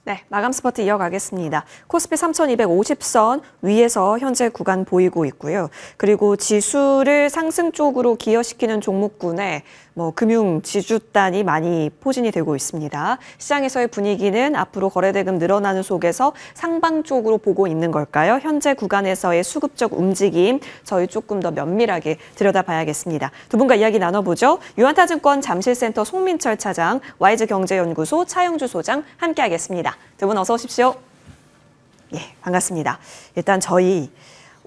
네, 마감 스퍼트 이어가겠습니다. 코스피 3,250선 위에서 현재 구간 보이고 있고요. 그리고 지수를 상승 쪽으로 기여시키는 종목군에 금융 지주단이 많이 포진이 되고 있습니다. 시장에서의 분위기는 앞으로 거래대금 늘어나는 속에서 상방 쪽으로 보고 있는 걸까요? 현재 구간에서의 수급적 움직임 저희 조금 더 면밀하게 들여다봐야겠습니다. 두 분과 이야기 나눠보죠. 유한타증권 잠실센터 송민철 차장, 와이즈경제연구소 차영주 소장 함께하겠습니다. 두 분 어서 오십시오. 예, 반갑습니다. 일단 저희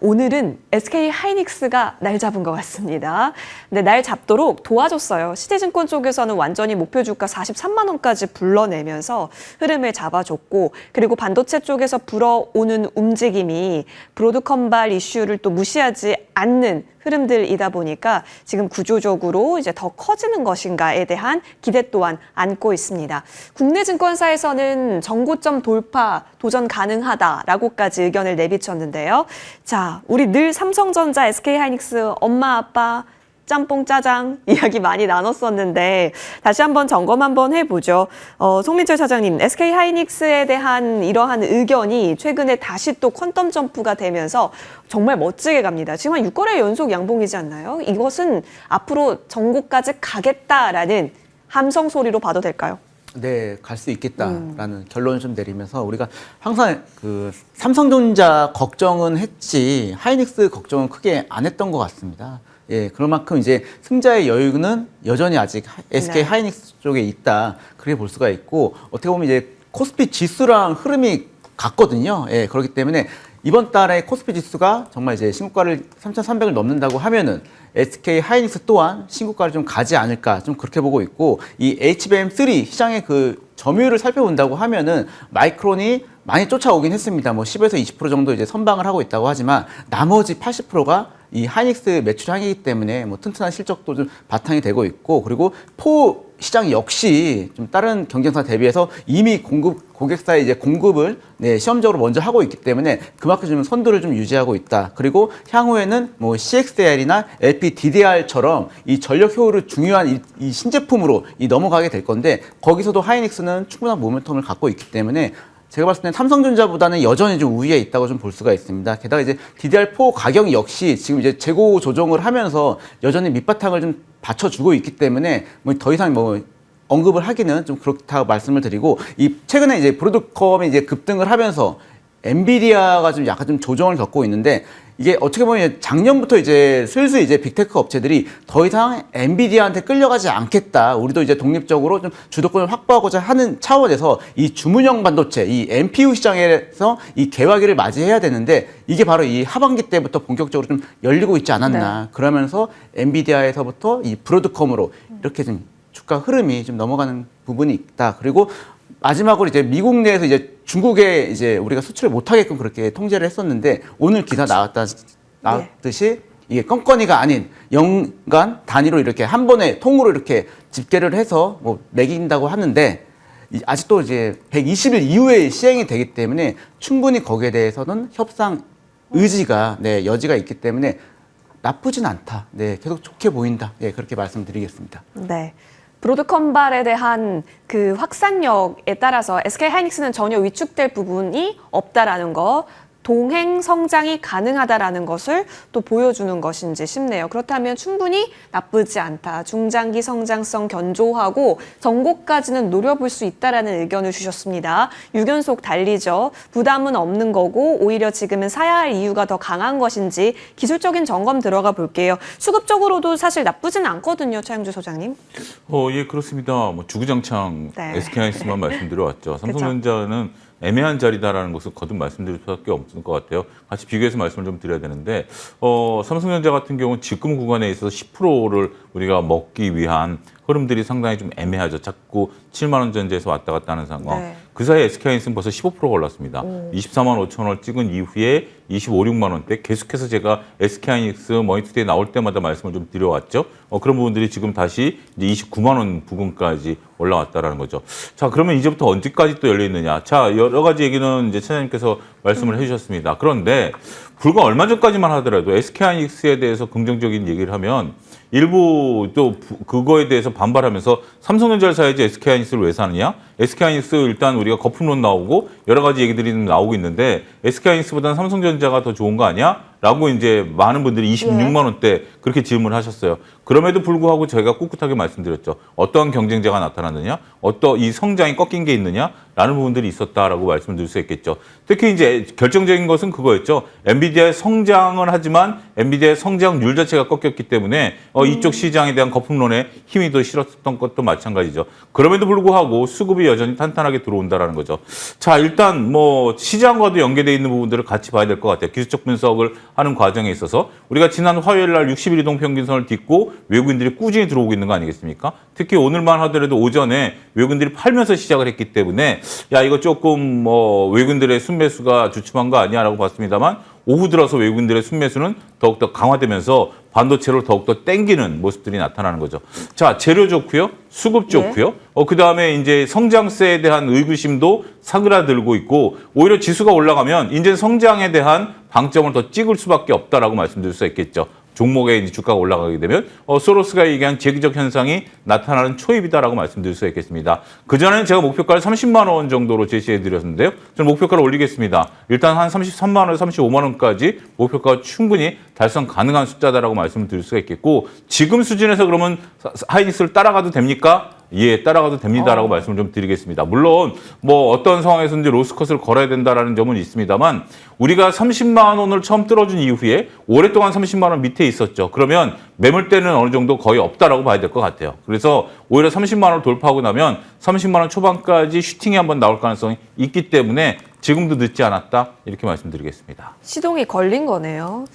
오늘은 SK 하이닉스가 날 잡은 것 같습니다. 근데 날 잡도록 도와줬어요. 시대증권 쪽에서는 완전히 목표 주가 43만 원까지 불러내면서 흐름을 잡아줬고, 그리고 반도체 쪽에서 불어오는 움직임이 브로드컴발 이슈를 또 무시하지 않는 흐름들이다 보니까 지금 구조적으로 이제 더 커지는 것인가에 대한 기대 또한 안고 있습니다. 국내 증권사에서는 정고점 돌파 도전 가능하다라고까지 의견을 내비쳤는데요. 자, 우리 늘 삼성전자, SK하이닉스 엄마 아빠 짬뽕 짜장 이야기 많이 나눴었는데 다시 한번 점검 한번 해보죠. 송민철 차장님, SK하이닉스에 대한 이러한 의견이 최근에 다시 또 퀀텀 점프가 되면서 정말 멋지게 갑니다. 지금 한 6거래 연속 양봉이지 않나요? 이것은 앞으로 전고까지 가겠다라는 함성 소리로 봐도 될까요? 네, 갈 수 있겠다라는 결론을 좀 내리면서 우리가 항상 그 삼성전자 걱정은 했지 하이닉스 걱정은 크게 안 했던 것 같습니다. 예, 그럴 만큼 이제 승자의 여유는 여전히 아직 SK 하이닉스 쪽에 있다. 그렇게 볼 수가 있고, 어떻게 보면 이제 코스피 지수랑 흐름이 같거든요. 예, 그렇기 때문에 이번 달에 코스피 지수가 정말 이제 신고가를 3,300을 넘는다고 하면은 SK 하이닉스 또한 신고가를 좀 가지 않을까 좀 그렇게 보고 있고, 이 HBM3 시장의 그 점유율을 살펴본다고 하면은 마이크론이 많이 쫓아오긴 했습니다. 10에서 20% 정도 이제 선방을 하고 있다고 하지만 나머지 80%가 이 하이닉스 매출량이기 때문에 튼튼한 실적도 좀 바탕이 되고 있고, 그리고 포 시장 역시 좀 다른 경쟁사 대비해서 이미 고객사의 이제 공급을 시험적으로 먼저 하고 있기 때문에 그만큼 좀 선두를 좀 유지하고 있다. 그리고 향후에는 CXL이나 LPDDR처럼 이 전력 효율을 중요한 이 신제품으로 넘어가게 될 건데, 거기서도 하이닉스는 충분한 모멘텀을 갖고 있기 때문에 제가 봤을 때 삼성전자보다는 여전히 좀 우위에 있다고 좀 볼 수가 있습니다. 게다가 이제 DDR4 가격 역시 지금 이제 재고 조정을 하면서 여전히 밑바탕을 좀 받쳐주고 있기 때문에 더 이상 언급을 하기는 좀 그렇다고 말씀을 드리고, 이 최근에 이제 브로드컴이 이제 급등을 하면서 엔비디아가 좀 약간 좀 조정을 겪고 있는데, 이게 어떻게 보면 작년부터 이제 슬슬 이제 빅테크 업체들이 더 이상 엔비디아한테 끌려가지 않겠다. 우리도 이제 독립적으로 좀 주도권을 확보하고자 하는 차원에서 이 주문형 반도체, 이 NPU 시장에서 이 개화기를 맞이해야 되는데, 이게 바로 이 하반기 때부터 본격적으로 좀 열리고 있지 않았나. 네. 그러면서 엔비디아에서부터 이 브로드컴으로 이렇게 좀 주가 흐름이 좀 넘어가는 부분이 있다. 그리고 마지막으로 이제 미국 내에서 이제 중국에 이제 우리가 수출을 못하게끔 그렇게 통제를 했었는데, 오늘 기사 나왔듯이 이게 건건이가 아닌 연간 단위로 이렇게 한 번에 통으로 이렇게 집계를 해서 매긴다고 하는데, 아직도 이제 120일 이후에 시행이 되기 때문에 충분히 거기에 대해서는 협상 의지가 여지가 있기 때문에 나쁘진 않다. 계속 좋게 보인다. 그렇게 말씀드리겠습니다. 네. 브로드컴발에 대한 그 확산력에 따라서 SK하이닉스는 전혀 위축될 부분이 없다라는 거, 동행 성장이 가능하다라는 것을 또 보여주는 것인지 싶네요. 그렇다면 충분히 나쁘지 않다. 중장기 성장성 견조하고 전고까지는 노려볼 수 있다라는 의견을 주셨습니다. 6연속 달리죠. 부담은 없는 거고 오히려 지금은 사야 할 이유가 더 강한 것인지 기술적인 점검 들어가 볼게요. 수급적으로도 사실 나쁘진 않거든요. 차영주 소장님. 예, 그렇습니다. 주구장창 SK하이닉스만 말씀드려왔죠. 삼성전자는 애매한 자리다라는 것을 거듭 말씀드릴 수밖에 없을 것 같아요. 같이 비교해서 말씀을 좀 드려야 되는데, 삼성전자 같은 경우는 지금 구간에 있어서 10%를 우리가 먹기 위한 흐름들이 상당히 좀 애매하죠. 자꾸 7만 원 전제에서 왔다 갔다 하는 상황. 네. 그 사이에 SK하이닉스는 벌써 15%가 올랐습니다. 24만 5천 원을 찍은 이후에 25, 6만 원대 계속해서 제가 SK하이닉스 머니투데이 나올 때마다 말씀을 좀 드려왔죠. 그런 부분들이 지금 다시 이제 29만 원 부근까지 올라왔다라는 거죠. 자, 그러면 이제부터 언제까지 또 열려 있느냐? 자, 여러 가지 얘기는 이제 차장님께서 말씀을 해주셨습니다. 그런데 불과 얼마 전까지만 하더라도 SK하이닉스에 대해서 긍정적인 얘기를 하면 일부 또 그거에 대해서 반발하면서 삼성전자를 사야지 SK하이닉스를 왜 사느냐? SK하이닉스 일단 우리가 거품론 나오고 여러 가지 얘기들이 나오고 있는데 SK하이닉스보다는 삼성전자가 더 좋은 거 아니야? 라고 이제 많은 분들이 26만 원대 그렇게 질문을 하셨어요. 그럼에도 불구하고 저희가 꿋꿋하게 말씀드렸죠. 어떠한 경쟁자가 나타났느냐? 어떤 이 성장이 꺾인 게 있느냐? 라는 부분들이 있었다라고 말씀을 드릴 수 있겠죠. 특히 이제 결정적인 것은 그거였죠. 엔비디아의 성장을 하지만 엔비디아의 성장률 자체가 꺾였기 때문에 이쪽 시장에 대한 거품론에 힘이 더 실었던 것도 마찬가지죠. 그럼에도 불구하고 수급이 여전히 탄탄하게 들어온다라는 거죠. 자, 일단 뭐 시장과도 연계되어 있는 부분들을 같이 봐야 될 것 같아요. 기술적 분석을 하는 과정에 있어서 우리가 지난 화요일 날 60일 이동 평균선을 딛고 외국인들이 꾸준히 들어오고 있는 거 아니겠습니까? 특히 오늘만 하더라도 오전에 외국인들이 팔면서 시작을 했기 때문에 야, 이거 조금 뭐 외국인들의 순매수가 주춤한 거 아니야라고 봤습니다만 오후 들어서 외국인들의 순매수는 더욱더 강화되면서 반도체로 더욱더 땡기는 모습들이 나타나는 거죠. 자, 재료 좋고요. 수급 좋고요. 그다음에 이제 성장세에 대한 의구심도 사그라들고 있고 오히려 지수가 올라가면 이제 성장에 대한 방점을 더 찍을 수밖에 없다라고 말씀드릴 수 있겠죠. 종목의 이제 주가가 올라가게 되면 소로스가 얘기한 재기적 현상이 나타나는 초입이다라고 말씀드릴 수 있겠습니다. 그전에는 제가 목표가를 30만 원 정도로 제시해 드렸는데요. 저는 목표가를 올리겠습니다. 일단 한 33만 원, 35만 원까지 목표가가 충분히 달성 가능한 숫자다라고 말씀을 드릴 수가 있겠고 지금 수준에서 그러면 하이닉스를 따라가도 됩니까? 예, 따라가도 됩니다라고 말씀을 좀 드리겠습니다. 물론 뭐 어떤 상황에서든지 로스컷을 걸어야 된다라는 점은 있습니다만 우리가 30만 원을 처음 뚫어준 이후에 오랫동안 30만 원 밑에 있었죠. 그러면 매물대는 어느 정도 거의 없다라고 봐야 될 것 같아요. 그래서 오히려 30만 원을 돌파하고 나면 30만 원 초반까지 슈팅이 한번 나올 가능성이 있기 때문에 지금도 늦지 않았다 이렇게 말씀드리겠습니다. 시동이 걸린 거네요.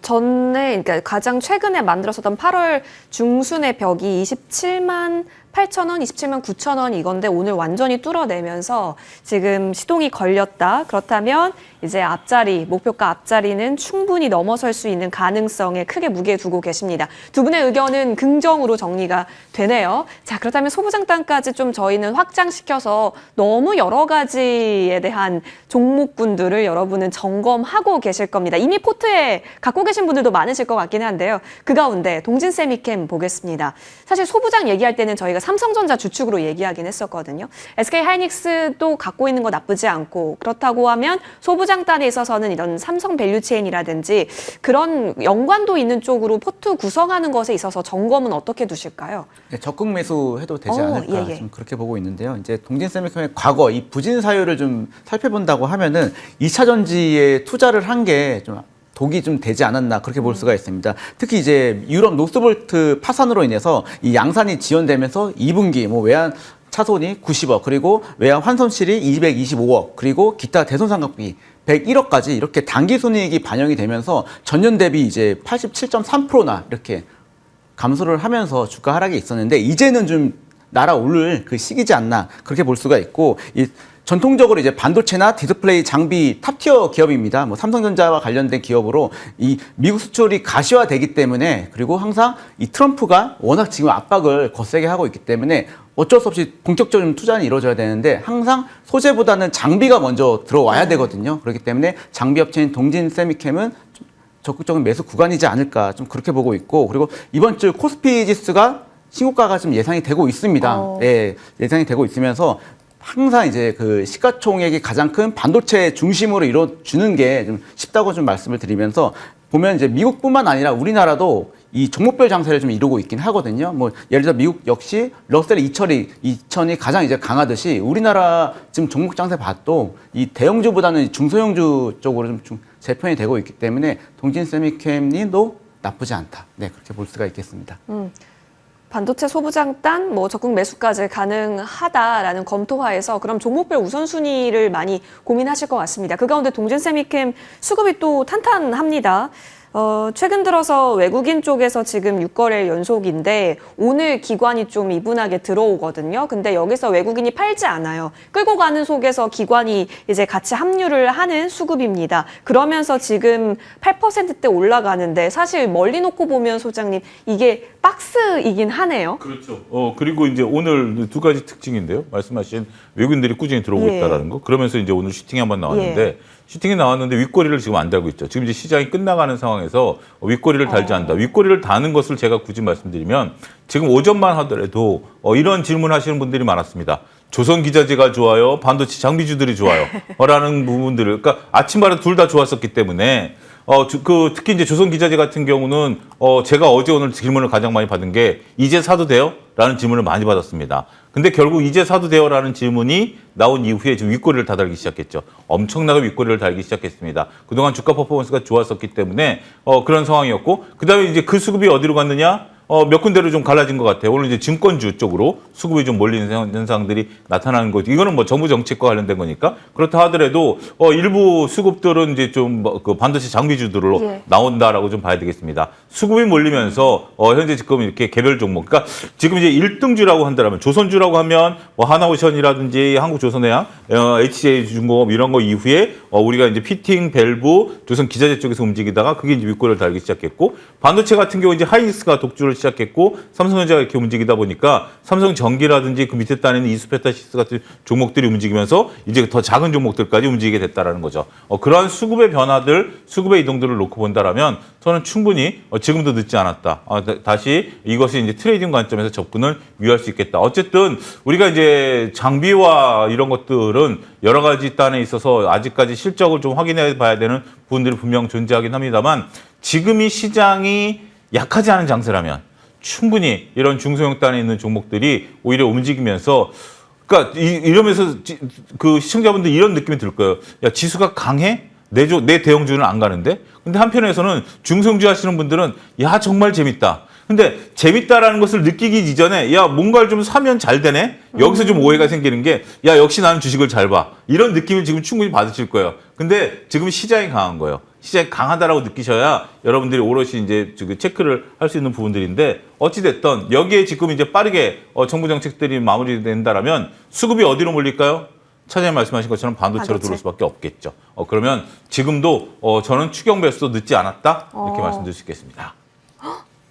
전에 그러니까 가장 최근에 만들었었던 8월 중순의 벽이 27만 8천 원, 27만 9천 원 이건데 오늘 완전히 뚫어내면서 지금 시동이 걸렸다. 그렇다면 이제 앞자리, 목표가 앞자리는 충분히 넘어설 수 있는 가능성에 크게 무게 두고 계십니다. 두 분의 의견은 긍정으로 정리가 되네요. 자, 그렇다면 소부장단까지 좀 저희는 확장시켜서 너무 여러 가지에 대한 종목군들을 여러분은 점검하고 계실 겁니다. 이미 포트에 갖고 계신 분들도 많으실 것 같긴 한데요. 그 가운데 동진세미캠 보겠습니다. 사실 소부장 얘기할 때는 저희가 삼성전자 주축으로 얘기하긴 했었거든요. SK하이닉스도 갖고 있는 거 나쁘지 않고 그렇다고 하면 소부장단에 있어서는 이런 삼성 밸류체인이라든지 그런 연관도 있는 쪽으로 포트 구성하는 것에 있어서 점검은 어떻게 두실까요? 네, 적극 매수해도 되지 않을까 예. 좀 그렇게 보고 있는데요. 이제 동진세미컴의 과거 이 부진 사유를 좀 살펴본다고 하면은 2차 전지에 투자를 한 게 좀 독이 좀 되지 않았나 그렇게 볼 수가 있습니다. 특히 이제 유럽 노스볼트 파산으로 인해서 이 양산이 지연되면서 2분기 뭐 외환 차손이 90억 그리고 외환 환손실이 225억 그리고 기타 대손상각비 101억까지 이렇게 단기 손익이 반영이 되면서 전년 대비 이제 87.3%나 이렇게 감소를 하면서 주가 하락이 있었는데 이제는 좀 날아오를 그 시기지 않나 그렇게 볼 수가 있고 이 전통적으로 이제 반도체나 디스플레이 장비 탑티어 기업입니다. 뭐 삼성전자와 관련된 기업으로 이 미국 수출이 가시화되기 때문에 그리고 항상 이 트럼프가 워낙 지금 압박을 거세게 하고 있기 때문에 어쩔 수 없이 본격적인 투자는 이루어져야 되는데 항상 소재보다는 장비가 먼저 들어와야 되거든요. 그렇기 때문에 장비 업체인 동진세미캠은 좀 적극적인 매수 구간이지 않을까 좀 그렇게 보고 있고 그리고 이번 주 코스피 지수가 신고가가 좀 예상이 되고 있습니다. 네, 예상이 되고 있으면서 항상 이제 그 시가총액이 가장 큰 반도체 중심으로 이루어주는 게 좀 쉽다고 좀 말씀을 드리면서 보면 이제 미국뿐만 아니라 우리나라도 이 종목별 장세를 좀 이루고 있긴 하거든요. 뭐 예를 들어 미국 역시 러셀 2000이 가장 이제 강하듯이 우리나라 지금 종목 장세 봐도 이 대형주보다는 중소형주 쪽으로 좀 재편이 되고 있기 때문에 동진세미캠도 나쁘지 않다. 네, 그렇게 볼 수가 있겠습니다. 반도체 소부장단, 뭐 적극 매수까지 가능하다라는 검토하에서 그럼 종목별 우선순위를 많이 고민하실 것 같습니다. 그 가운데 동진세미캠 수급이 또 탄탄합니다. 최근 들어서 외국인 쪽에서 지금 6거래 연속인데 오늘 기관이 좀 이분하게 들어오거든요. 근데 여기서 외국인이 팔지 않아요. 끌고 가는 속에서 기관이 이제 같이 합류를 하는 수급입니다. 그러면서 지금 8%대 올라가는데 사실 멀리 놓고 보면 소장님 이게 박스이긴 하네요. 그렇죠. 그리고 이제 오늘 두 가지 특징인데요. 말씀하신 외국인들이 꾸준히 들어오고 있다라는 거. 그러면서 이제 오늘 슈팅이 한번 나왔는데 슈팅이 나왔는데 윗꼬리를 지금 안 달고 있죠. 지금 이제 시장이 끝나가는 상황에서 윗꼬리를 달지 않는다. 윗꼬리를 다는 것을 제가 굳이 말씀드리면 지금 오전만 하더라도 이런 질문하시는 분들이 많았습니다. 조선기자재가 좋아요, 반도체 장비주들이 좋아요, 라는 부분들을 그러니까 아침마다 둘 다 좋았었기 때문에 특히 이제 조선기자재 같은 경우는 제가 어제 오늘 질문을 가장 많이 받은 게 이제 사도 돼요? 라는 질문을 많이 받았습니다. 근데 결국 이제 사도 돼요? 라는 질문이 나온 이후에 지금 윗꼬리를 다 달기 시작했죠. 엄청나게 윗꼬리를 달기 시작했습니다. 그동안 주가 퍼포먼스가 좋았었기 때문에 그런 상황이었고 그다음에 이제 그 수급이 어디로 갔느냐? 몇 군데로 좀 갈라진 것 같아요. 오늘 이제 증권주 쪽으로 수급이 좀 몰리는 현상들이 나타나는 거죠. 이거는 뭐 정부 정책과 관련된 거니까. 그렇다 하더라도 일부 수급들은 이제 좀 그 반도체 장비주들로 예. 나온다라고 좀 봐야 되겠습니다. 수급이 몰리면서 현재 지금 이렇게 개별 종목, 그러니까 지금 이제 1등주라고 한다면 조선주라고 하면 뭐 하나오션이라든지 한국조선해양, HJ중공업 이런 거 이후에 우리가 이제 피팅, 밸브, 조선 기자재 쪽에서 움직이다가 그게 이제 윗골을 달기 시작했고 반도체 같은 경우 이제 하이닉스가 독주를 시작했고 삼성전자가 이렇게 움직이다 보니까 삼성전기라든지 그 밑에 단에는 이수페타시스 같은 종목들이 움직이면서 이제 더 작은 종목들까지 움직이게 됐다라는 거죠. 그러한 수급의 변화들, 수급의 이동들을 놓고 본다라면 저는 충분히 지금도 늦지 않았다. 다시 이것이 이제 트레이딩 관점에서 접근을 유의할 수 있겠다. 어쨌든 우리가 이제 장비와 이런 것들은 여러 가지 단에 있어서 아직까지 실적을 좀 확인해 봐야 되는 부분들이 분명 존재하긴 합니다만 지금이 시장이 약하지 않은 장세라면 충분히 이런 중소형 단에 있는 종목들이 오히려 움직이면서 그러니까 이러면서 그 시청자분들 이런 느낌이 들 거예요. 야, 지수가 강해? 내 대형주는 안 가는데? 근데 한편에서는 중소형주 하시는 분들은 야, 정말 재밌다. 근데 재밌다라는 것을 느끼기 이전에 야, 뭔가를 좀 사면 잘 되네? 여기서 좀 오해가 생기는 게 야, 역시 나는 주식을 잘 봐. 이런 느낌을 지금 충분히 받으실 거예요. 근데 지금 시장이 강한 거예요. 시장이 강하다라고 느끼셔야 여러분들이 오롯이 이제 체크를 할 수 있는 부분들인데 어찌됐든 여기에 지금 이제 빠르게 정부 정책들이 마무리된다라면 수급이 어디로 몰릴까요? 차장님 말씀하신 것처럼 반도체로 들어올 수밖에 없겠죠. 그러면 지금도 저는 추경 매수도 늦지 않았다 이렇게 말씀드릴 수 있겠습니다.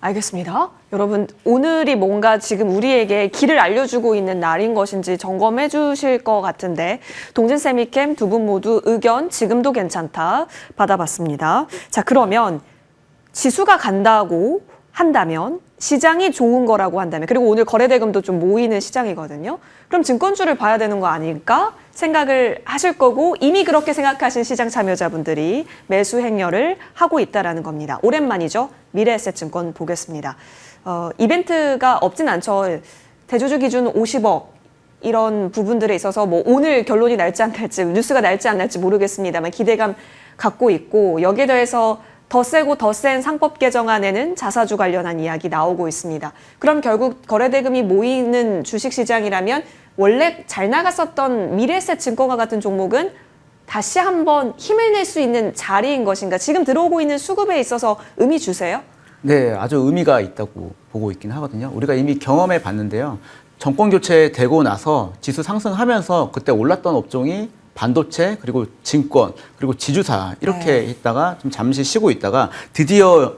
알겠습니다. 여러분, 오늘이 뭔가 지금 우리에게 길을 알려주고 있는 날인 것인지 점검해 주실 것 같은데 동진세미캠 두 분 모두 의견 지금도 괜찮다 받아봤습니다. 자, 그러면 지수가 간다고 한다면 시장이 좋은 거라고 한다면 그리고 오늘 거래대금도 좀 모이는 시장이거든요. 그럼 증권주를 봐야 되는 거 아닐까 생각을 하실 거고 이미 그렇게 생각하신 시장 참여자분들이 매수 행렬을 하고 있다라는 겁니다. 오랜만이죠. 미래에셋증권 보겠습니다. 이벤트가 없진 않죠. 대주주 기준 50억 이런 부분들에 있어서 뭐 오늘 결론이 날지 안 날지 뉴스가 날지 안 날지 모르겠습니다만 기대감 갖고 있고 여기에 대해서 더 세고 더 센 상법 개정안에는 자사주 관련한 이야기 나오고 있습니다. 그럼 결국 거래대금이 모이는 주식시장이라면 원래 잘 나갔었던 미래에셋증권과 같은 종목은 다시 한번 힘을 낼 수 있는 자리인 것인가? 지금 들어오고 있는 수급에 있어서 의미 주세요? 네, 아주 의미가 있다고 보고 있긴 하거든요. 우리가 이미 경험해 봤는데요. 정권 교체되고 나서 지수 상승하면서 그때 올랐던 업종이 반도체 그리고 증권 그리고 지주사 이렇게 있다가 좀 잠시 쉬고 있다가 드디어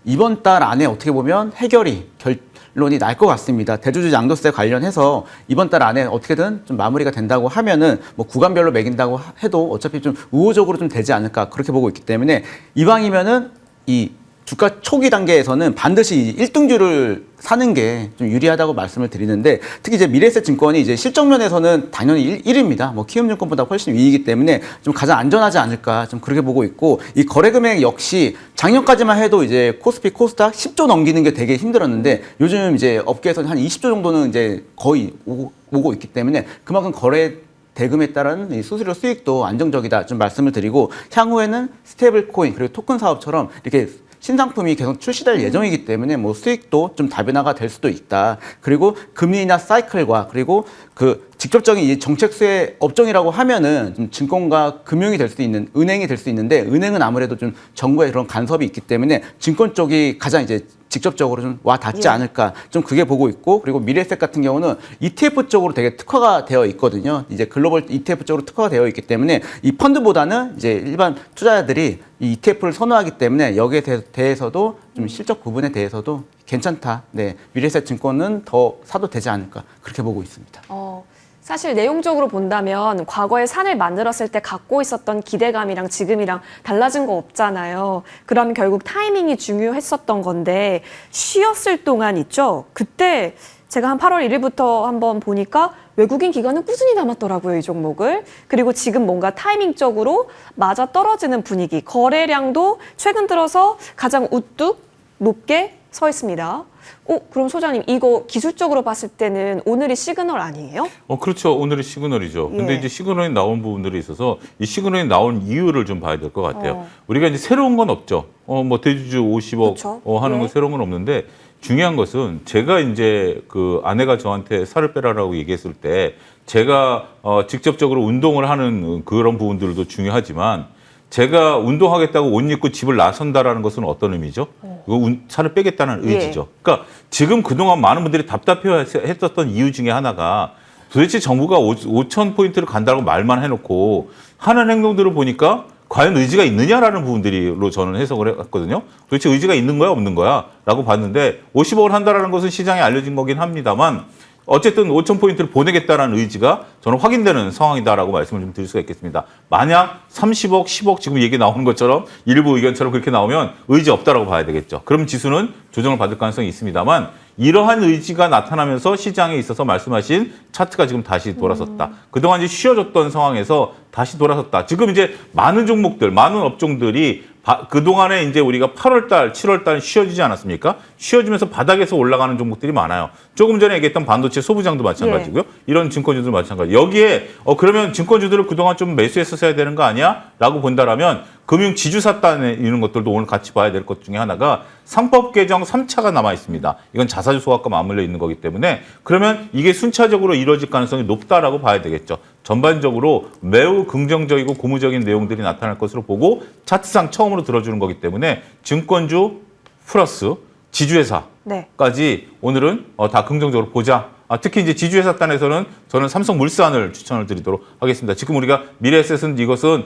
이번 달 안에 어떻게 보면 해결이 결론이 날 것 같습니다. 대주주 양도세 관련해서 이번 달 안에 어떻게든 좀 마무리가 된다고 하면은 뭐 구간별로 매긴다고 해도 어차피 좀 우호적으로 좀 되지 않을까 그렇게 보고 있기 때문에 이왕이면은 이 주가 초기 단계에서는 반드시 1등주를 사는 게 좀 유리하다고 말씀을 드리는데 특히 이제 미래에셋 증권이 이제 실적 면에서는 당연히 1위입니다. 뭐 키움증권보다 훨씬 위이기 때문에 좀 가장 안전하지 않을까 좀 그렇게 보고 있고 이 거래 금액 역시 작년까지만 해도 이제 코스피 코스닥 10조 넘기는 게 되게 힘들었는데 요즘 이제 업계에서는 한 20조 정도는 이제 거의 오고 있기 때문에 그만큼 거래 대금에 따른 이 수수료 수익도 안정적이다 좀 말씀을 드리고 향후에는 스테이블 코인 그리고 토큰 사업처럼 이렇게 신상품이 계속 출시될 예정이기 때문에 뭐 수익도 좀 다변화가 될 수도 있다. 그리고 금리나 사이클과 그리고 그 직접적인 이 정책 수혜 업종이라고 하면은 좀 증권과 금융이 될 수 있는 은행이 될 수 있는데 은행은 아무래도 좀 정부의 그런 간섭이 있기 때문에 증권 쪽이 가장 이제 직접적으로 좀 와 닿지 않을까 좀 그게 보고 있고 그리고 미래에셋 같은 경우는 ETF 쪽으로 되게 특화가 되어 있거든요. 이제 글로벌 ETF 쪽으로 특화가 되어 있기 때문에 이 펀드보다는 이제 일반 투자자들이 이 ETF를 선호하기 때문에 여기에 대해서도 좀 실적 부분에 대해서도 괜찮다. 네, 미래에셋 증권은 더 사도 되지 않을까 그렇게 보고 있습니다. 사실 내용적으로 본다면 과거에 산을 만들었을 때 갖고 있었던 기대감이랑 지금이랑 달라진 거 없잖아요. 그럼 결국 타이밍이 중요했었던 건데 쉬었을 동안 있죠. 그때 제가 한 8월 1일부터 한번 보니까 외국인 기관은 꾸준히 남았더라고요, 이 종목을. 그리고 지금 뭔가 타이밍적으로 맞아 떨어지는 분위기, 거래량도 최근 들어서 가장 우뚝 높게 서 있습니다. 그럼 소장님, 이거 기술적으로 봤을 때는 오늘이 시그널 아니에요? 그렇죠. 오늘의 시그널이죠. 근데 예. 이제 시그널이 나온 부분들이 있어서 이 시그널이 나온 이유를 좀 봐야 될 것 같아요. 우리가 이제 새로운 건 없죠. 뭐 대주주 50억 그렇죠. 하는 예. 건 새로운 건 없는데 중요한 것은 제가 이제 그 아내가 저한테 살을 빼라라고 얘기했을 때 제가 직접적으로 운동을 하는 그런 부분들도 중요하지만 제가 운동하겠다고 옷 입고 집을 나선다라는 것은 어떤 의미죠? 이거 살을 빼겠다는 의지죠. 그러니까 지금 그동안 많은 분들이 답답해했었던 이유 중에 하나가 도대체 정부가 5천 포인트를 간다고 말만 해놓고 하는 행동들을 보니까 과연 의지가 있느냐라는 부분들로 저는 해석을 했거든요. 도대체 의지가 있는 거야 없는 거야 라고 봤는데 50억을 한다라는 것은 시장에 알려진 거긴 합니다만 어쨌든 5천 포인트를 보내겠다는 의지가 저는 확인되는 상황이다라고 말씀을 좀 드릴 수가 있겠습니다. 만약 30억, 10억 지금 얘기 나오는 것처럼 일부 의견처럼 그렇게 나오면 의지 없다라고 봐야 되겠죠. 그럼 지수는 조정을 받을 가능성이 있습니다만 이러한 의지가 나타나면서 시장에 있어서 말씀하신 차트가 지금 다시 돌아섰다. 그동안 이제 쉬어졌던 상황에서 다시 돌아섰다. 지금 이제 많은 종목들, 많은 업종들이 그동안에 이제 우리가 8월달, 7월달 쉬어지지 않았습니까? 쉬어지면서 바닥에서 올라가는 종목들이 많아요. 조금 전에 얘기했던 반도체 소부장도 마찬가지고요. 이런 증권주도 마찬가지. 여기에 여기에 증권주들을 그동안 좀 매수했었어야 되는 거 아니야? 라고 본다라면 금융 지주사 단에 이런 것들도 오늘 같이 봐야 될 것 중에 하나가 상법 개정 3차가 남아 있습니다. 이건 자사주 소각과 맞물려 있는 거기 때문에 그러면 이게 순차적으로 이루어질 가능성이 높다라고 봐야 되겠죠. 전반적으로 매우 긍정적이고 고무적인 내용들이 나타날 것으로 보고 차트상 처음으로 들어주는 거기 때문에 증권주 플러스 지주회사까지 오늘은 다 긍정적으로 보자. 특히 이제 지주회사 단에서는 저는 삼성물산을 추천을 드리도록 하겠습니다. 지금 우리가 미래에셋은 이것은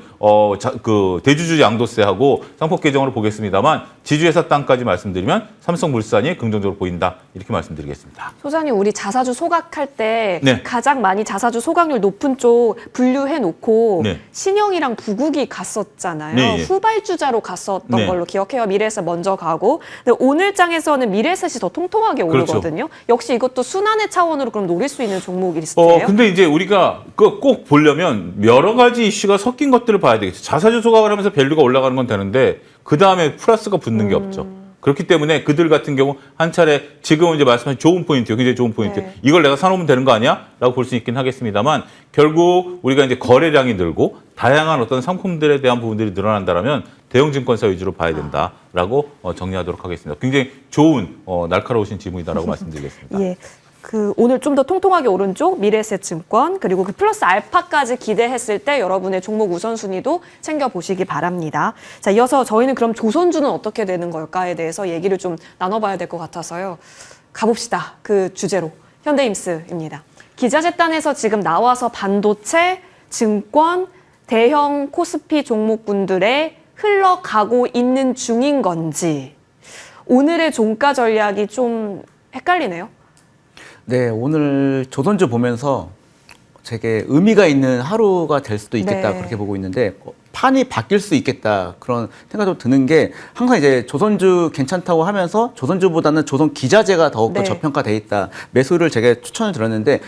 그 대주주 양도세하고 상법 개정으로 보겠습니다만 지주회사 단까지 말씀드리면 삼성물산이 긍정적으로 보인다 이렇게 말씀드리겠습니다. 소장님, 우리 자사주 소각할 때 네. 가장 많이 자사주 소각률 높은 쪽 분류해 놓고 네. 신영이랑 부국이 갔었잖아요. 네, 예. 후발주자로 갔었던 네. 걸로 기억해요. 미래에셋 먼저 가고. 근데 오늘 장에서는 미래에셋이 더 통통하게 그렇죠. 오르거든요. 역시 이것도 순환의 차원으로 그럼 노릴 수 있는 종목 리스트예요? 근데 이제 우리가 꼭 보려면 여러 가지 이슈가 섞인 것들을 봐야 되겠죠. 자사주 소각을 하면서 밸류가 올라가는 건 되는데 그 다음에 플러스가 붙는 게 없죠. 그렇기 때문에 그들 같은 경우 한 차례 지금 이제 말씀하신 좋은 포인트요. 굉장히 좋은 포인트. 네. 이걸 내가 사놓으면 되는 거 아니야? 라고 볼 수 있긴 하겠습니다만 결국 우리가 이제 거래량이 늘고 다양한 어떤 상품들에 대한 부분들이 늘어난다면 대형 증권사 위주로 봐야 된다라고 정리하도록 하겠습니다. 굉장히 좋은 날카로우신 질문이다라고 말씀드리겠습니다. 예. 오늘 좀 더 통통하게 오른 쪽 미래에셋 증권 그리고 그 플러스 알파까지 기대했을 때 여러분의 종목 우선순위도 챙겨보시기 바랍니다. 자, 이어서 저희는 그럼 조선주는 어떻게 되는 걸까에 대해서 얘기를 좀 나눠봐야 될 것 같아서요. 가봅시다. 그 주제로. 현대임스입니다. 기자재단에서 지금 나와서 반도체, 증권, 대형 코스피 종목군들에 흘러가고 있는 중인 건지 오늘의 종가 전략이 좀 헷갈리네요. 네, 오늘 조선주 보면서 되게 의미가 있는 하루가 될 수도 있겠다 네. 그렇게 보고 있는데 판이 바뀔 수 있겠다 그런 생각도 드는 게 항상 이제 조선주 괜찮다고 하면서 조선주보다는 조선 기자재가 더욱더 네. 저평가돼 있다 매수를 제가 추천을 드렸는데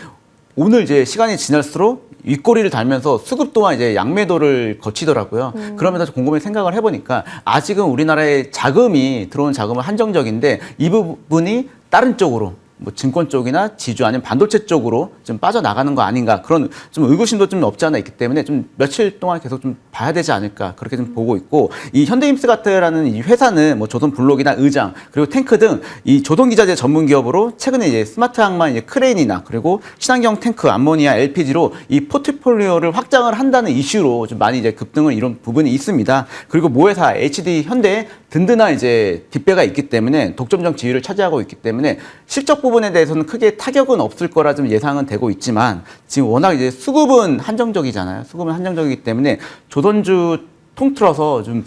오늘 이제 시간이 지날수록 윗꼬리를 달면서 수급 또한 이제 양매도를 거치더라고요. 그러면서 곰곰이 생각을 해보니까 아직은 우리나라에 자금이 들어오는 자금은 한정적인데 이 부분이 다른 쪽으로 뭐 증권 쪽이나 지주 아니면 반도체 쪽으로 좀 빠져나가는 거 아닌가 그런 좀 의구심도 좀 없지 않아 있기 때문에 좀 며칠 동안 계속 좀 봐야 되지 않을까 그렇게 좀 보고 있고 이 현대임스 같은 이 회사는 뭐 조선블록이나 의장 그리고 탱크 등 이 조선기자재 전문 기업으로 최근에 이제 스마트 항만 이제 크레인이나 그리고 친환경 탱크 암모니아 LPG로 이 포트폴리오를 확장을 한다는 이슈로 좀 많이 이제 급등을 이룬 부분이 있습니다. 그리고 모회사 HD 현대에 든든한 이제 뒷배가 있기 때문에 독점적 지위를 차지하고 있기 때문에 실적 부분에 대해서는 크게 타격은 없을 거라 좀 예상은 되고 있지만 지금 워낙 이제 수급은 한정적이잖아요. 수급은 한정적이기 때문에 조선주 통틀어서 좀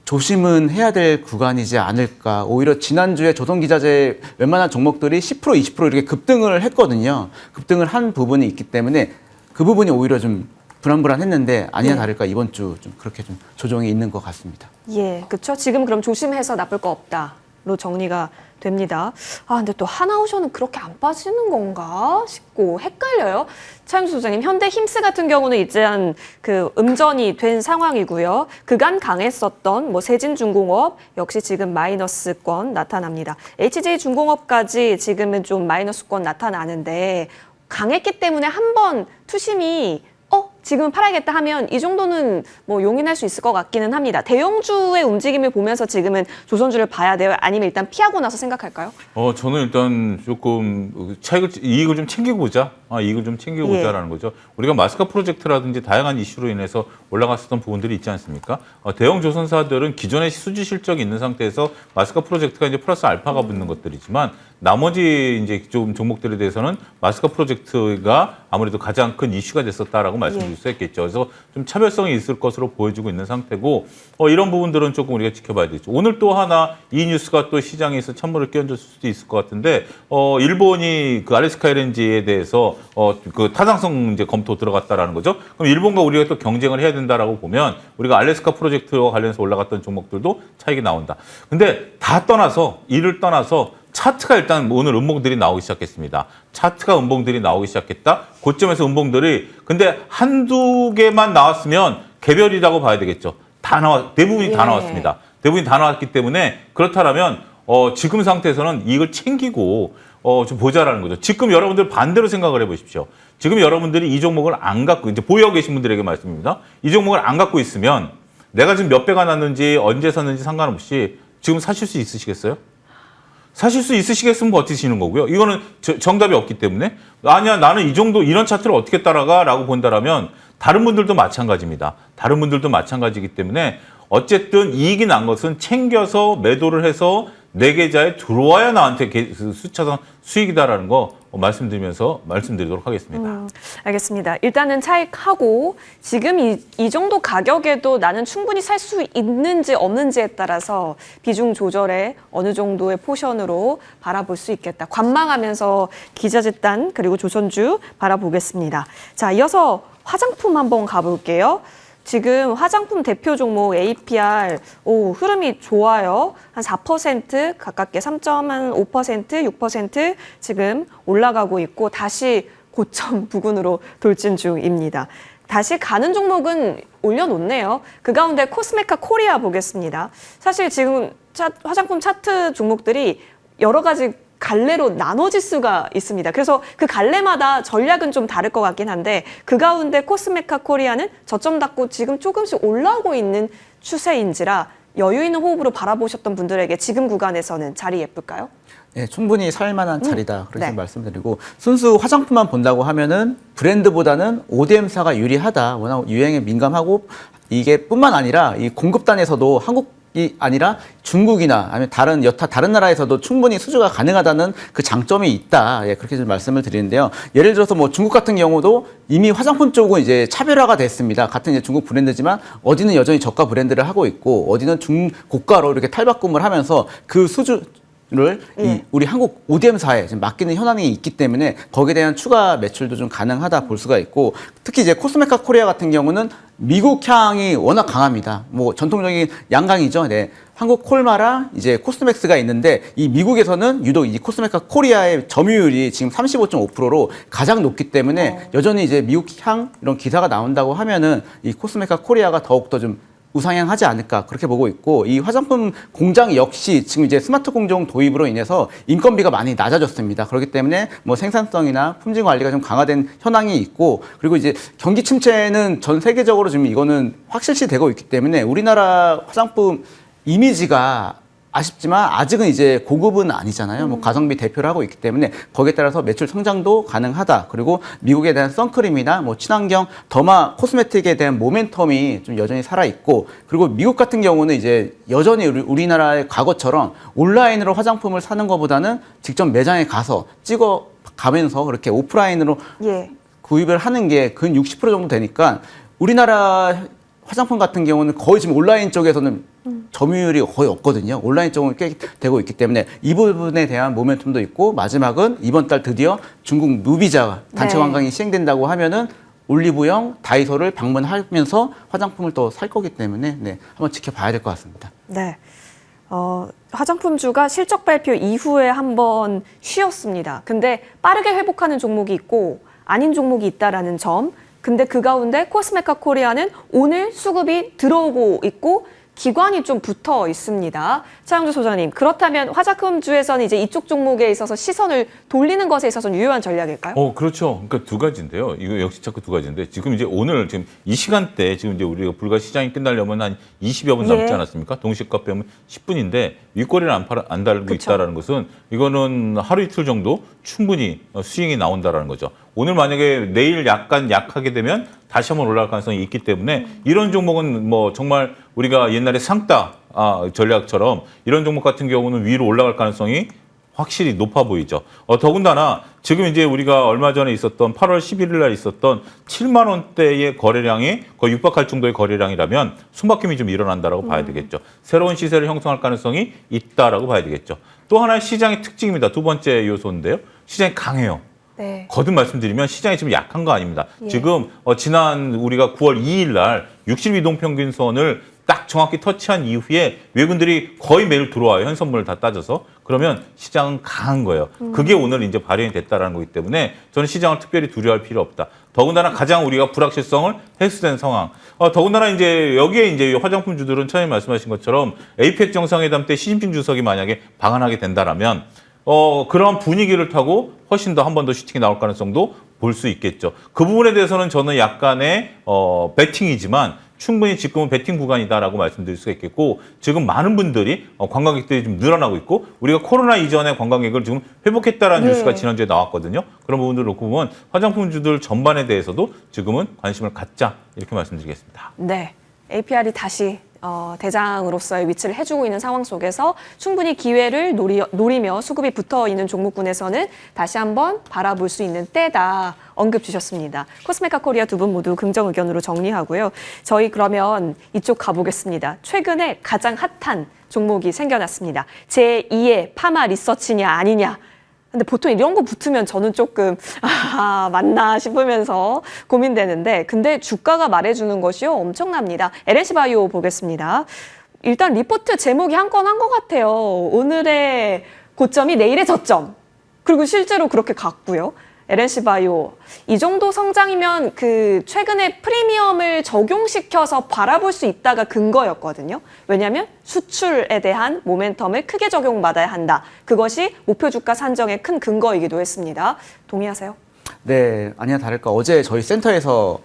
조심은 해야 될 구간이지 않을까. 오히려 지난주에 조선기자재 웬만한 종목들이 10% 20% 이렇게 급등을 했거든요. 급등을 한 부분이 있기 때문에 그 부분이 오히려 좀 불안불안했는데 아니나 다를까 이번 주 좀 그렇게 좀 조정이 있는 것 같습니다. 예, 그렇죠. 지금 그럼 조심해서 나쁠 거 없다로 정리가 됩니다. 아, 근데 또 하나오션은 그렇게 안 빠지는 건가 싶고 헷갈려요. 차영수 소장님, 현대 힘스 같은 경우는 이제 그 음전이 된 상황이고요. 그간 강했었던 뭐 세진중공업 역시 지금 마이너스권 나타납니다. HJ중공업까지 지금은 좀 마이너스권 나타나는데 강했기 때문에 한번 투심이 지금 팔아야겠다 하면 이 정도는 뭐 용인할 수 있을 것 같기는 합니다. 대형주의 움직임을 보면서 지금은 조선주를 봐야 돼요? 아니면 일단 피하고 나서 생각할까요? 저는 일단 조금 이익을 좀 챙기고 보자. 이익을 좀 챙기고 보자라는 거죠. 우리가 마스카 프로젝트라든지 다양한 이슈로 인해서 올라갔었던 부분들이 있지 않습니까? 대형 조선사들은 기존의 수지 실적이 있는 상태에서 마스카 프로젝트가 이제 플러스 알파가 붙는 것들이지만 나머지 이제 좀 종목들에 대해서는 마스카 프로젝트가 아무래도 가장 큰 이슈가 됐었다라고 말씀드릴 수 있겠죠. 그래서 좀 차별성이 있을 것으로 보여지고 있는 상태고 이런 부분들은 조금 우리가 지켜봐야 되죠. 오늘 또 하나 이 뉴스가 또 시장에서 찬물을 끼얹었을 수도 있을 것 같은데 일본이 그 알래스카 LNG에 대해서 그 타당성 이제 검토 들어갔다라는 거죠. 그럼 일본과 우리가 또 경쟁을 해야 된다라고 보면 우리가 알래스카 프로젝트와 관련해서 올라갔던 종목들도 차익이 나온다. 근데 이를 떠나서 차트가 일단 오늘 음봉들이 나오기 시작했습니다. 차트가 음봉들이 나오기 시작했다. 고점에서 음봉들이 근데 한두 개만 나왔으면 개별이라고 봐야 되겠죠. 대부분이 다 나왔습니다. 대부분이 다 나왔기 때문에 그렇다면 지금 상태에서는 이걸 챙기고 좀 보자라는 거죠. 지금 여러분들 반대로 생각을 해보십시오. 지금 여러분들이 이 종목을 안 갖고 이제 보유하고 계신 분들에게 말씀입니다. 이 종목을 안 갖고 있으면 내가 지금 몇 배가 났는지 언제 샀는지 상관없이 지금 사실 수 있으시겠어요? 사실 수 있으시겠으면 버티시는 거고요. 이거는 정답이 없기 때문에 아니야 나는 이 정도 이런 차트를 어떻게 따라가라고 본다라면 다른 분들도 마찬가지입니다. 다른 분들도 마찬가지이기 때문에 어쨌든 이익이 난 것은 챙겨서 매도를 해서 내 계좌에 들어와야 나한테 수차상 수익이다라는 거 말씀드리도록 하겠습니다. 알겠습니다. 일단은 차익하고 지금 이 정도 가격에도 나는 충분히 살 수 있는지 없는지에 따라서 비중 조절에 어느 정도의 포션으로 바라볼 수 있겠다. 관망하면서 기자재단 그리고 조선주 바라보겠습니다. 자, 이어서 화장품 한번 가볼게요. 지금 화장품 대표 종목 APR 흐름이 좋아요. 한 4% 가깝게 3.5%, 6% 지금 올라가고 있고 다시 고점 부근으로 돌진 중입니다. 다시 가는 종목은 올려놓네요. 그 가운데 코스메카 코리아 보겠습니다. 사실 지금 화장품 차트 종목들이 여러 가지 갈래로 나눠질 수가 있습니다. 그래서 그 갈래마다 전략은 좀 다를 것 같긴 한데 그 가운데 코스메카 코리아는 저점 닫고 지금 조금씩 올라오고 있는 추세인지라 여유 있는 호흡으로 바라보셨던 분들에게 지금 구간에서는 자리 예쁠까요? 네, 충분히 살만한 자리다. 그렇게 말씀드리고 순수 화장품만 본다고 하면은 브랜드보다는 ODM사가 유리하다. 워낙 유행에 민감하고 이게 뿐만 아니라 이 공급단에서도 한국이 아니라 중국이나 아니면 다른 나라에서도 충분히 수주가 가능하다는 그 장점이 있다. 그렇게 좀 말씀을 드리는데요. 예를 들어서 뭐 중국 같은 경우도 이미 화장품 쪽은 이제 차별화가 됐습니다. 같은 이제 중국 브랜드지만 어디는 여전히 저가 브랜드를 하고 있고 어디는 중고가로 이렇게 탈바꿈을 하면서 그 수주를 우리 한국 ODM사에 지금 맡기는 현황이 있기 때문에 거기에 대한 추가 매출도 좀 가능하다 볼 수가 있고 특히 이제 코스메카 코리아 같은 경우는 미국 향이 워낙 강합니다. 뭐 전통적인 양강이죠. 네. 한국 콜마랑 이제 코스맥스가 있는데 이 미국에서는 유독 이 코스메카 코리아의 점유율이 지금 35.5%로 가장 높기 때문에 여전히 이제 미국 향 이런 기사가 나온다고 하면은 이 코스메카 코리아가 더욱더 좀 우상향하지 않을까 그렇게 보고 있고 이 화장품 공장 역시 지금 이제 스마트 공정 도입으로 인해서 인건비가 많이 낮아졌습니다. 그렇기 때문에 뭐 생산성이나 품질 관리가 좀 강화된 현황이 있고 그리고 이제 경기 침체는 전 세계적으로 지금 이거는 확실시 되고 있기 때문에 우리나라 화장품 이미지가 아쉽지만 아직은 이제 고급은 아니잖아요. 뭐 가성비 대표를 하고 있기 때문에 거기에 따라서 매출 성장도 가능하다. 그리고 미국에 대한 선크림이나 뭐 친환경 더마 코스메틱에 대한 모멘텀이 좀 여전히 살아 있고 그리고 미국 같은 경우는 이제 여전히 우리나라의 과거처럼 온라인으로 화장품을 사는 것보다는 직접 매장에 가서 찍어 가면서 그렇게 오프라인으로 구입을 하는 게 근 60% 정도 되니까 우리나라 화장품 같은 경우는 거의 지금 온라인 쪽에서는 점유율이 거의 없거든요. 온라인 쪽은 꽤 되고 있기 때문에 이 부분에 대한 모멘텀도 있고 마지막은 이번 달 드디어 중국 무비자 단체 네. 관광이 시행된다고 하면은 올리브영, 다이소를 방문하면서 화장품을 또 살 거기 때문에 네, 한번 지켜봐야 될 것 같습니다. 네. 화장품주가 실적 발표 이후에 한번 쉬었습니다. 근데 빠르게 회복하는 종목이 있고 아닌 종목이 있다라는 점. 근데 그 가운데 코스메카 코리아는 오늘 수급이 들어오고 있고 기관이 좀 붙어 있습니다. 차영주 소장님, 그렇다면 화장품주에서는 이제 이쪽 종목에 있어서 시선을 돌리는 것에 있어서는 유효한 전략일까요? 그렇죠. 그러니까 두 가지인데요. 이거 역시 자꾸 두 가지인데 지금 이제 오늘 지금 이 시간대 지금 이제 우리가 불과 시장이 끝나려면 한 20여 분 남지 예. 않았습니까? 동시가 빼면 10분인데 윗꼬리를 안 달고 그쵸. 있다라는 것은 이거는 하루 이틀 정도 충분히 수익이 나온다라는 거죠. 오늘 만약에 내일 약간 약하게 되면 다시 한번 올라갈 가능성이 있기 때문에 이런 종목은 뭐 정말 우리가 옛날에 상따 전략처럼 이런 종목 같은 경우는 위로 올라갈 가능성이 확실히 높아 보이죠. 더군다나 지금 이제 우리가 얼마 전에 있었던 8월 11일 날 있었던 7만 원대의 거래량이 거의 육박할 정도의 거래량이라면 숨막힘이 좀 일어난다라고 봐야 되겠죠. 새로운 시세를 형성할 가능성이 있다라고 봐야 되겠죠. 또 하나의 시장의 특징입니다. 두 번째 요소인데요. 시장이 강해요. 네. 거듭 말씀드리면 시장이 지금 약한 거 아닙니다. 예. 지금 지난 우리가 9월 2일 날 60이동평균선을 딱 정확히 터치한 이후에 외국인들이 거의 매일 들어와요. 현선물을 다 따져서. 그러면 시장은 강한 거예요. 그게 오늘 이제 발현이 됐다는 거기 때문에 저는 시장을 특별히 두려워할 필요 없다. 더군다나 가장 우리가 불확실성을 해소된 상황. 더군다나 이제 여기에 이제 화장품주들은 처음에 말씀하신 것처럼 에이펙 정상회담 때 시진핑 주석이 만약에 방한하게 된다라면 그런 분위기를 타고 훨씬 더 한 번 더 슈팅이 나올 가능성도 볼 수 있겠죠. 그 부분에 대해서는 저는 약간의 배팅이지만 충분히 지금은 배팅 구간이다라고 말씀드릴 수가 있겠고 지금 많은 분들이 관광객들이 좀 늘어나고 있고 우리가 코로나 이전의 관광객을 지금 회복했다라는 네. 뉴스가 지난주에 나왔거든요. 그런 부분들을 놓고 보면 화장품주들 전반에 대해서도 지금은 관심을 갖자 이렇게 말씀드리겠습니다. 네. APR이 다시 대장으로서의 위치를 해주고 있는 상황 속에서 충분히 기회를 노리며 수급이 붙어 있는 종목군에서는 다시 한번 바라볼 수 있는 때다 언급 주셨습니다. 코스메카 코리아 두 분 모두 긍정 의견으로 정리하고요. 저희 그러면 이쪽 가보겠습니다. 최근에 가장 핫한 종목이 생겨났습니다. 제2의 파마 리서치냐 아니냐. 근데 보통 이런 거 붙으면 저는 조금 맞나 싶으면서 고민되는데 근데 주가가 말해주는 것이요 엄청납니다. LNC 바이오 보겠습니다. 일단 리포트 제목이 한 건 한 것 같아요. 오늘의 고점이 내일의 저점. 그리고 실제로 그렇게 갔고요. LNC 바이오 이 정도 성장이면 그 최근에 프리미엄을 적용시켜서 바라볼 수 있다가 근거였거든요. 왜냐하면 수출에 대한 모멘텀을 크게 적용받아야 한다. 그것이 목표 주가 산정의 큰 근거이기도 했습니다. 동의하세요? 네, 아니나 다를까 어제 저희 센터에서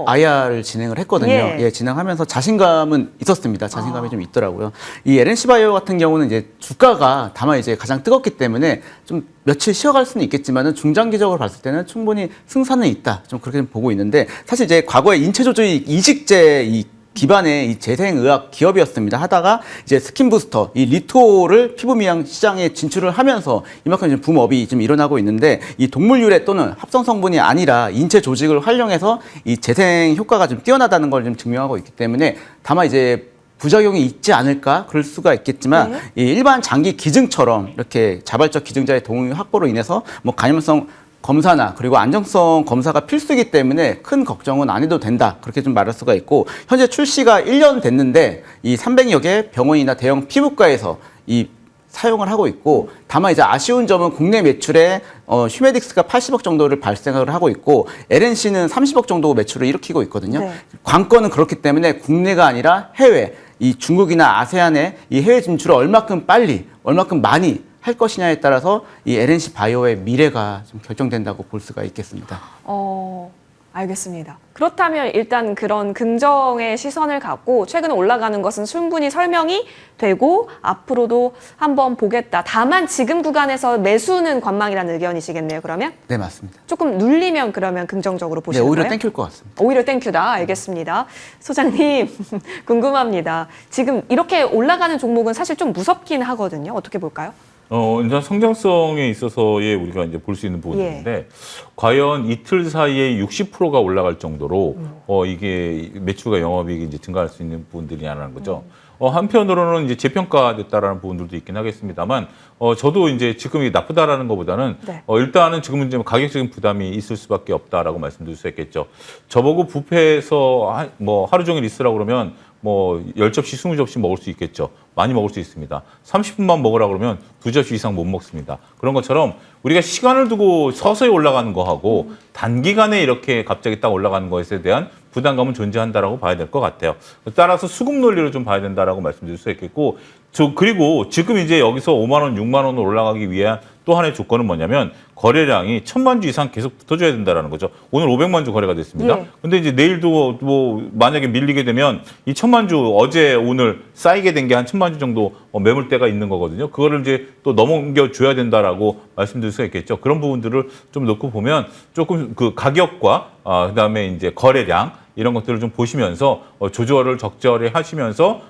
IR을 진행을 했거든요. 예. 진행하면서 자신감은 있었습니다. 자신감이 좀 있더라고요. 이 LNC 바이오 같은 경우는 이제 주가가 다만 이제 가장 뜨겁기 때문에 좀 며칠 쉬어갈 수는 있겠지만은 중장기적으로 봤을 때는 충분히 승산은 있다. 좀 그렇게 보고 있는데 사실 이제 과거에 인체 조직 이식제 이 기반의 이 재생의학 기업이었습니다. 하다가 이제 스킨부스터, 이 리토를 피부 미용 시장에 진출을 하면서 이만큼 지금 붐업이 좀 일어나고 있는데 이 동물 유래 또는 합성 성분이 아니라 인체 조직을 활용해서 이 재생 효과가 좀 뛰어나다는 걸 좀 증명하고 있기 때문에 다만 이제 부작용이 있지 않을까 그럴 수가 있겠지만 이 일반 장기 기증처럼 이렇게 자발적 기증자의 동의 확보로 인해서 뭐 감염성 검사나 그리고 안정성 검사가 필수이기 때문에 큰 걱정은 안 해도 된다. 그렇게 좀 말할 수가 있고 현재 출시가 1년 됐는데 이 300여 개 병원이나 대형 피부과에서 이 사용을 하고 있고 다만 이제 아쉬운 점은 국내 매출에 휴메딕스가 80억 정도를 발생을 하고 있고 LNC는 30억 정도 매출을 일으키고 있거든요. 네. 관건은 그렇기 때문에 국내가 아니라 해외, 이 중국이나 아세안의 이 해외 진출을 얼마큼 빨리, 얼마큼 많이 할 것이냐에 따라서 이 LNC 바이오의 미래가 좀 결정된다고 볼 수가 있겠습니다. 알겠습니다. 그렇다면 일단 그런 긍정의 시선을 갖고 최근에 올라가는 것은 충분히 설명이 되고 앞으로도 한번 보겠다. 다만 지금 구간에서 매수는 관망이라는 의견이시겠네요. 그러면? 네, 맞습니다. 조금 눌리면 그러면 긍정적으로 네, 보시는 오히려 거예요? 땡큐일 것 같습니다. 오히려 땡큐다. 알겠습니다. 소장님 궁금합니다. 지금 이렇게 올라가는 종목은 사실 좀 무섭긴 하거든요. 어떻게 볼까요? 일단 성장성에 있어서의 우리가 이제 볼 수 있는 부분인데 과연 이틀 사이에 60%가 올라갈 정도로 이게 매출과 영업이익이 이제 증가할 수 있는 부분들이냐는 거죠. 한편으로는 이제 재평가됐다라는 부분들도 있긴 하겠습니다만, 저도 이제 지금이 나쁘다라는 것보다는 네. 일단은 지금은 이제 가격적인 부담이 있을 수밖에 없다라고 말씀드릴 수 있겠죠. 저보고 뷔페에서 뭐 하루 종일 있으라고 그러면 뭐 10접시, 20접시 먹을 수 있겠죠. 많이 먹을 수 있습니다. 30분만 먹으라 그러면 2접시 이상 못 먹습니다. 그런 것처럼 우리가 시간을 두고 서서히 올라가는 거하고 단기간에 이렇게 갑자기 딱 올라가는 것에 대한 부담감은 존재한다라고 봐야 될 것 같아요. 따라서 수급 논리로 좀 봐야 된다라고 말씀드릴 수 있겠고, 그리고 지금 이제 여기서 5만 원, 6만 원으로 올라가기 위한 또 하나의 조건은 뭐냐면 거래량이 1,000만 주 이상 계속 붙어줘야 된다라는 거죠. 오늘 500만 주 거래가 됐습니다. 예. 근데 이제 내일도 뭐 만약에 밀리게 되면 이 1,000만 주 어제 오늘 쌓이게 된 게 한 1,000만 주 정도 매물대가 있는 거거든요. 그거를 이제 또 넘겨 줘야 된다라고 말씀드릴 수가 있겠죠. 그런 부분들을 좀 놓고 보면 조금 그 가격과 그다음에 이제 거래량 이런 것들을 좀 보시면서 조절을 적절히 하시면서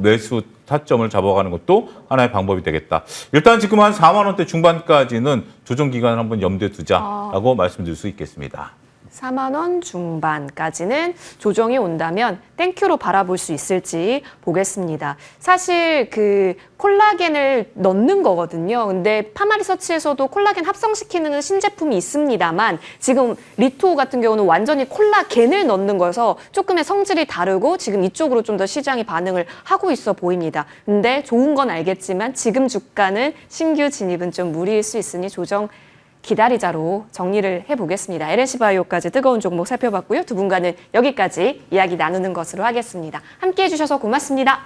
매수 타점을 잡아가는 것도 하나의 방법이 되겠다. 일단 지금 한 4만 원대 중반까지는 조정 기간을 한번 염두에 두자라고 말씀드릴 수 있겠습니다. 4만 원 중반까지는 조정이 온다면 땡큐로 바라볼 수 있을지 보겠습니다. 사실 그 콜라겐을 넣는 거거든요. 근데 파마리서치에서도 콜라겐 합성시키는 신제품이 있습니다만 지금 리토 같은 경우는 완전히 콜라겐을 넣는 거여서 조금의 성질이 다르고 지금 이쪽으로 좀 더 시장이 반응을 하고 있어 보입니다. 근데 좋은 건 알겠지만 지금 주가는 신규 진입은 좀 무리일 수 있으니 조정 기다리자로 정리를 해보겠습니다. LNC바이오까지 뜨거운 종목 살펴봤고요. 두 분과는 여기까지 이야기 나누는 것으로 하겠습니다. 함께해 주셔서 고맙습니다.